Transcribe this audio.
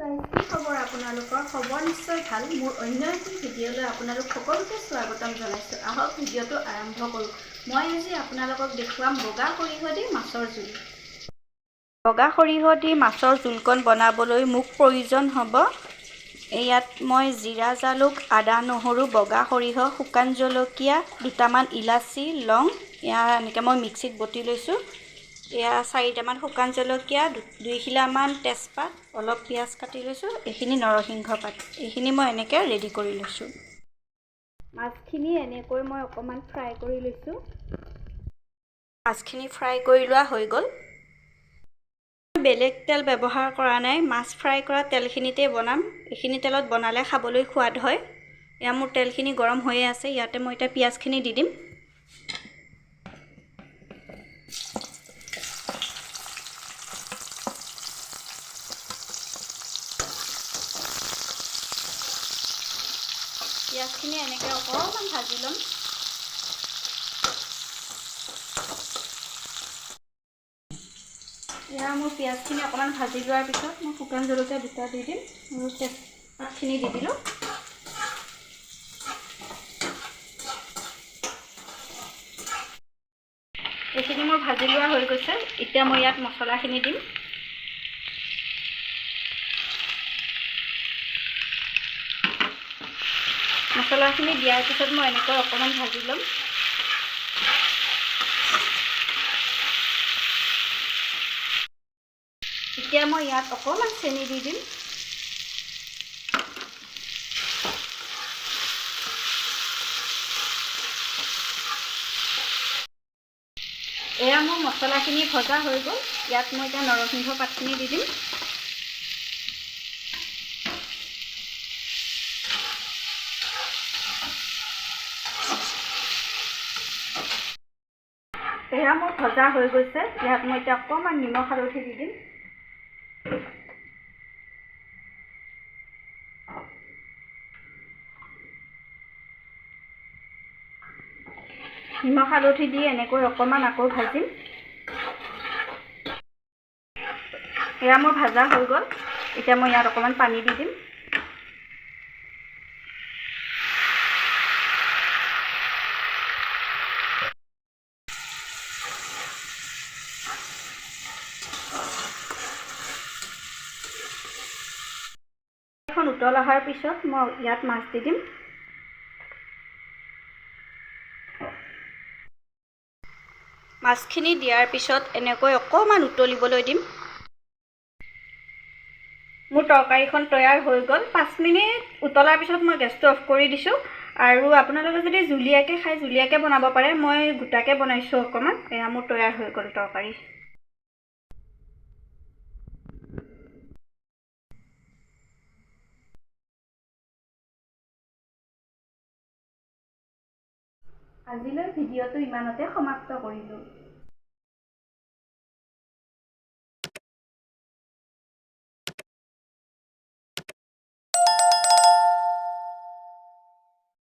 Guys, কি খবৰ আপোনালোকৰ? খবৰ নিশ্চয় ভাল। মোৰ অন্য এখন ভিডিঅ'লৈ আপোনালোক সকলোকে স্বাগতম জনাইছোঁ। আহক ভিডিঅ'টো আৰম্ভ কৰোঁ। মই আজি আপোনালোকক দেখুৱাম বগা সৰিয়হ দি মাছৰ জোল। বগা সৰিয়হ দি মাছৰ জোলকণ বনাবলৈ মোক প্ৰয়োজন হ'ব ইয়াত মই জিৰা, জালুক, আদা, নহৰু, বগা সৰিয়হ, শুকান জলকীয়া, দুটামান ইলাচি, লং এনেকৈ মই মিক্সিত বটি লৈছোঁ। 4টামান শুকান জলকীয়া, 2 খিলামান তেজপাত, অলপ পিঁয়াজ কাটি লৈছোঁ, এইখিনি নৰসিংহ পাত, এইখিনি মই এনেকৈ ৰেডি কৰি লৈছোঁ। মাছখিনি এনেকৈ মই অকণমান ফ্ৰাই কৰি লৈছোঁ। মাছখিনি ফ্ৰাই কৰি লোৱা হৈ গ'ল। বেলেগ তেল ব্যৱহাৰ কৰা নাই, মাছ ফ্ৰাই কৰা তেলখিনিতে বনাম। এইখিনি তেলত বনালে খাবলৈ সোৱাদ হয়। মোৰ তেলখিনি গৰম হৈয়ে আছে। ইয়াতে মই এতিয়া পিঁয়াজখিনি দি দিম। পিঁয়াজখিনি এনেকৈ অকণমান ভাজি ল'ম। মোৰ পিঁয়াজখিনি অকণমান ভাজি লোৱাৰ পিছত মই শুকান জলকীয়া 2টা দি দিম আৰু তেজপাতখিনি দি দিলোঁ। এইখিনি মোৰ ভাজি লোৱা হৈ গৈছে। এতিয়া মই ইয়াত মছলাখিনি দিম। মছলাখিনি দিয়াৰ পিছত মই এনেকৈ অকণমান ভাজি ল'ম। এতিয়া মই ইয়াত অকণমান চেনি দি দিম। মোৰ মছলাখিনি ভজা হৈ গ'ল। ইয়াত মই এতিয়া নৰসিংহ পাতখিনি দি দিম। মোৰ ভজা হৈ গৈছে। ইয়াত মই এতিয়া অকণমান নিমখ হালধি দি দিম। নিমখ হালধি দি এনেকৈ অকণমান আকৌ ভাজিম। মোৰ ভাজা হৈ গ'ল। এতিয়া মই ইয়াত অকণমান পানী দি দিম। এখন উতল অহাৰ পিছত মই ইয়াত মাছ দি দিম। মাছখিনি দিয়াৰ পিছত এনেকৈ অকণমান উতলিবলৈ দিম। মোৰ তৰকাৰীখন তৈয়াৰ হৈ গ'ল। 5 মিনিট উতলাৰ পিছত মই গেছটো অফ কৰি দিছোঁ। আৰু আপোনালোকে যদি জুলীয়াকৈ খাই জুলীয়াকৈ বনাব পাৰে। মই গোটাকৈ বনাইছোঁ অকণমান। মোৰ তৈয়াৰ হৈ গ'ল তৰকাৰী। আজিলৈ ভিডিঅ'টো ইমানতে সমাপ্ত কৰিলোঁ।